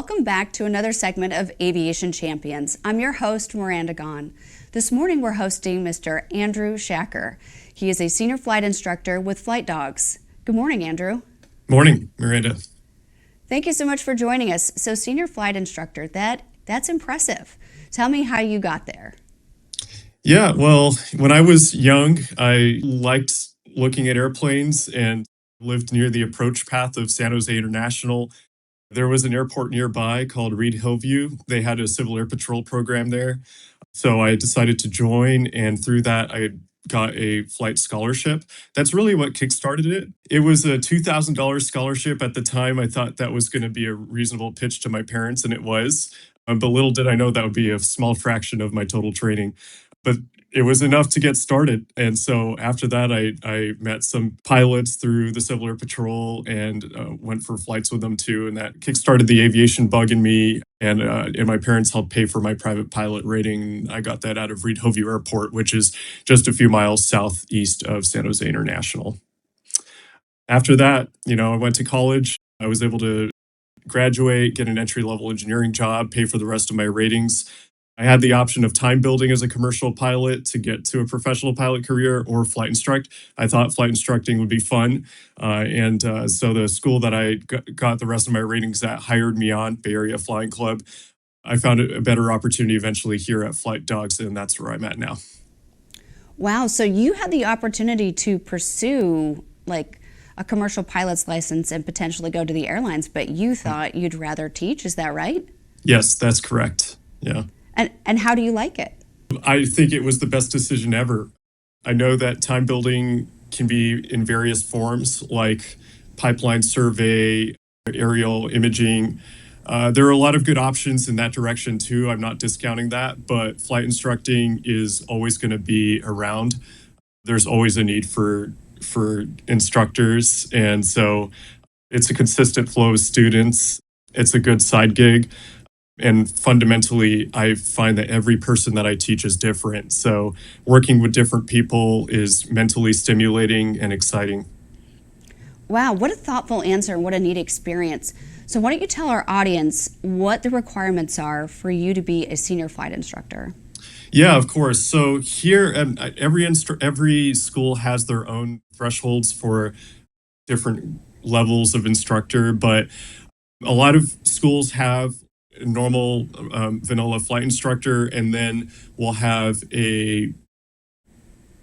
Welcome back to another segment of Aviation Champions. I'm your host, Miranda Gahn. This morning we're hosting Mr. Andrew Shacker. He is a senior flight instructor with Flight Dogs. Good morning, Andrew. Morning, Miranda. Thank you so much for joining us. So, senior flight instructor, that's impressive. Tell me how you got there. Yeah, well, when I was young, I liked looking at airplanes and lived near the approach path of San Jose International. There was an airport nearby called Reed Hillview. They had a Civil Air Patrol program there. So I decided to join, and through that, I got a flight scholarship. That's really what kickstarted it. It was a $2,000 scholarship at the time. I thought that was going to be a reasonable pitch to my parents, and it was. But little did I know that would be a small fraction of my total training. But it was enough to get started. And so after that, I met some pilots through the Civil Air Patrol and went for flights with them too. And that kickstarted the aviation bug in me. And my parents helped pay for my private pilot rating. I got that out of Reed Hillview Airport, which is just a few miles southeast of San Jose International. After that, I went to college. I was able to graduate, get an entry-level engineering job, pay for the rest of my ratings. I had the option of time building as a commercial pilot to get to a professional pilot career or flight instruct. I thought flight instructing would be fun. So the school that I got the rest of my ratings at hired me on, Bay Area Flying Club. I found a better opportunity eventually here at Flight Dogs, and that's where I'm at now. Wow, so you had the opportunity to pursue like a commercial pilot's license and potentially go to the airlines, but you thought you'd rather teach, is that right? Yes, that's correct. Yeah. And how do you like it? I think it was the best decision ever. I know that time building can be in various forms, like pipeline survey, aerial imaging. There are a lot of good options in that direction too. I'm not discounting that, but flight instructing is always going to be around. There's always a need for instructors, and so it's a consistent flow of students. It's a good side gig. And fundamentally, I find that every person that I teach is different. So working with different people is mentally stimulating and exciting. Wow, what a thoughtful answer and what a neat experience. So why don't you tell our audience what the requirements are for you to be a senior flight instructor? Yeah, of course. So here, every school has their own thresholds for different levels of instructor, but a lot of schools have normal vanilla flight instructor, and then we'll have a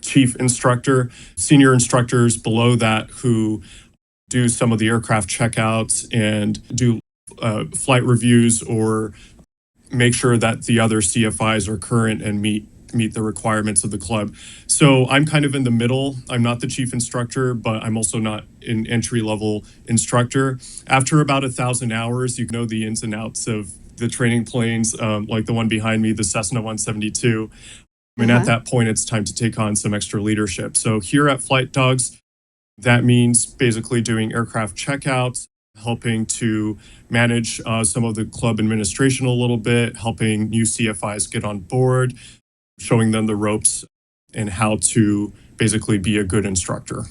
chief instructor, senior instructors below that who do some of the aircraft checkouts and do flight reviews or make sure that the other CFIs are current and meet the requirements of the club. So I'm kind of in the middle. I'm not the chief instructor, but I'm also not an entry-level instructor. After about 1,000 hours, you know the ins and outs of the training planes, like the one behind me, the Cessna 172. And at that point, it's time to take on some extra leadership. So here at Flight Dogs, that means basically doing aircraft checkouts, helping to manage some of the club administration a little bit, helping new CFIs get on board, showing them the ropes and how to basically be a good instructor.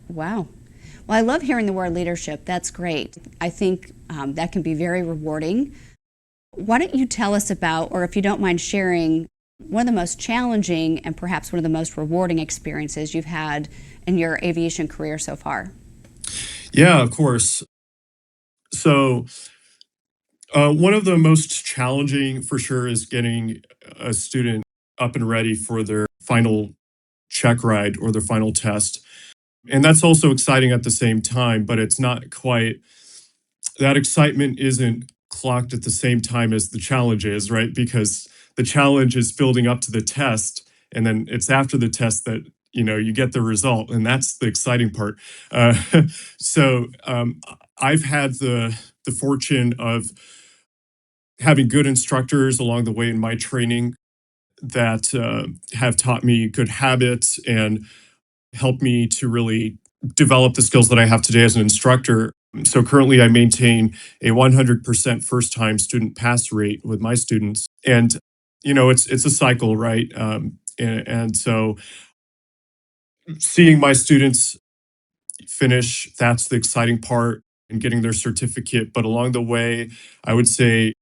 Wow. Well, I love hearing the word leadership. That's great. I think that can be very rewarding. Why don't you tell us about, or if you don't mind sharing, one of the most challenging and perhaps one of the most rewarding experiences you've had in your aviation career so far? Yeah, of course. So one of the most challenging for sure is getting a student up and ready for their final check ride or their final test. And that's also exciting at the same time, but it's not quite, that excitement isn't clocked at the same time as the challenge is, right? Because the challenge is building up to the test, and then it's after the test that you get the result, and that's the exciting part. So I've had the fortune of having good instructors along the way in my training that have taught me good habits and helped me to really develop the skills that I have today as an instructor. So currently I maintain a 100% first-time student pass rate with my students. And, it's a cycle, right? And so seeing my students finish, that's the exciting part. and getting their certificate. But along the way, I would say,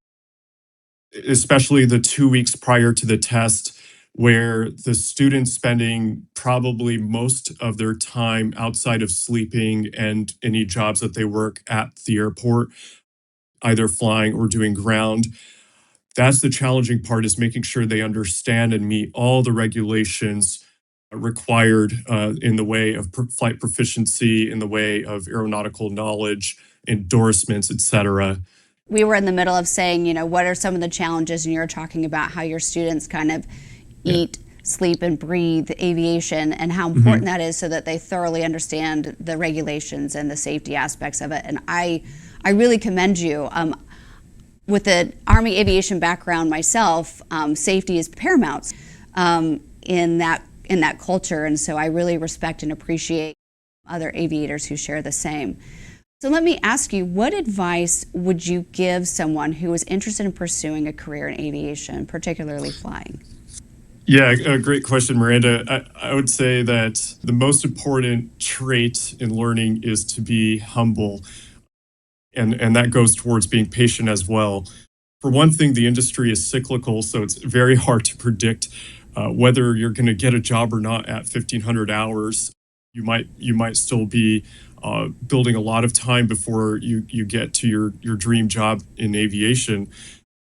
especially the 2 weeks prior to the test, where the students spending probably most of their time outside of sleeping and any jobs that they work at the airport, either flying or doing ground. That's the challenging part, is making sure they understand and meet all the regulations required in the way of flight proficiency, in the way of aeronautical knowledge, endorsements, etc. We were in the middle of saying, what are some of the challenges, and you're talking about how your students kind of eat, sleep, and breathe aviation, and how important that is so that they thoroughly understand the regulations and the safety aspects of it. And I really commend you. With the Army aviation background myself, safety is paramount in that culture, and so I really respect and appreciate other aviators who share the same. So let me ask you, what advice would you give someone who is interested in pursuing a career in aviation, particularly flying? Yeah, a great question, Miranda. I would say that the most important trait in learning is to be humble. And that goes towards being patient as well. For one thing, the industry is cyclical, so it's very hard to predict whether you're going to get a job or not at 1,500 hours. You might still be building a lot of time before you get to your dream job in aviation.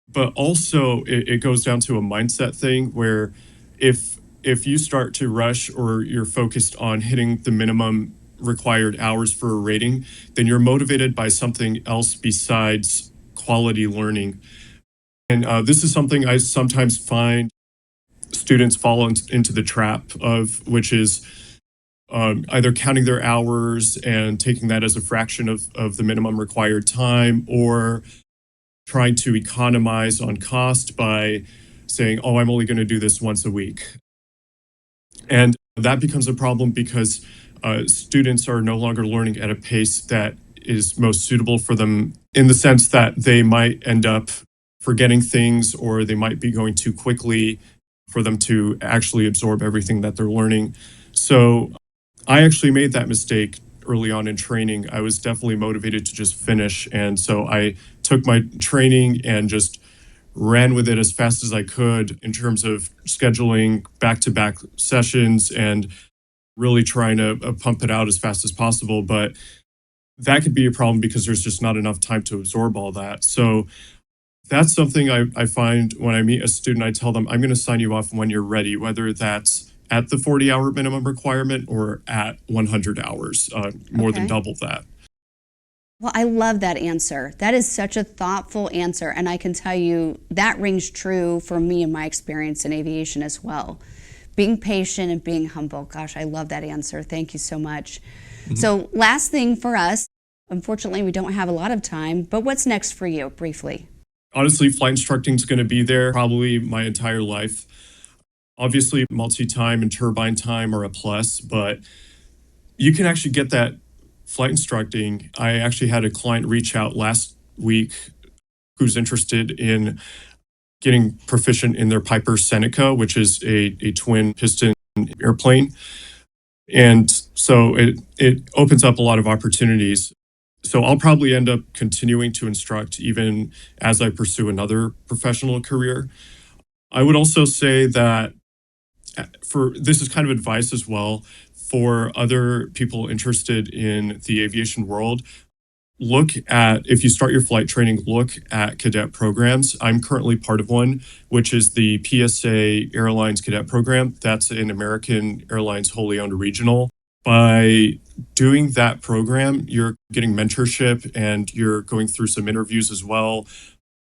But also, it goes down to a mindset thing where if you start to rush, or you're focused on hitting the minimum required hours for a rating, then you're motivated by something else besides quality learning. And this is something I sometimes find students fall into the trap of, which is either counting their hours and taking that as a fraction of the minimum required time, or trying to economize on cost by saying, oh, I'm only going to do this once a week. And that becomes a problem because students are no longer learning at a pace that is most suitable for them, in the sense that they might end up forgetting things, or they might be going too quickly for them to actually absorb everything that they're learning. So I actually made that mistake early on in training. I was definitely motivated to just finish. And so I took my training and just ran with it as fast as I could, in terms of scheduling back-to-back sessions and really trying to pump it out as fast as possible. But that could be a problem because there's just not enough time to absorb all that. So that's something I find when I meet a student. I tell them, I'm going to sign you off when you're ready, whether that's at the 40-hour minimum requirement or at 100 hours, more than double that. Well, I love that answer. That is such a thoughtful answer, and I can tell you that rings true for me and my experience in aviation as well. Being patient and being humble. Gosh, I love that answer. Thank you so much. So last thing for us, unfortunately we don't have a lot of time, but what's next for you, briefly? Honestly, flight instructing is going to be there probably my entire life. Obviously, multi-time and turbine time are a plus, but you can actually get that flight instructing. I actually had a client reach out last week who's interested in getting proficient in their Piper Seneca, which is a twin piston airplane. And so it opens up a lot of opportunities. So I'll probably end up continuing to instruct even as I pursue another professional career. I would also say that this is kind of advice as well for other people interested in the aviation world. If you start your flight training, look at cadet programs. I'm currently part of one, which is the PSA Airlines Cadet Program. That's an American Airlines wholly owned regional. By doing that program, you're getting mentorship and you're going through some interviews as well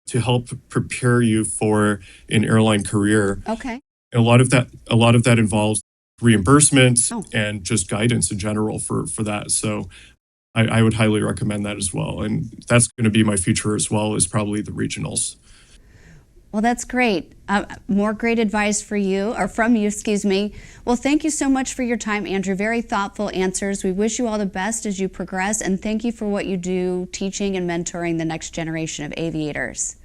to help prepare you for an airline career. Okay. A lot of that involves reimbursements and just guidance in general for that. So I would highly recommend that as well. And that's going to be my future as well, is probably the regionals. Well, that's great. More great advice for you, or from you, excuse me. Well, thank you so much for your time, Andrew. Very thoughtful answers. We wish you all the best as you progress, and thank you for what you do teaching and mentoring the next generation of aviators.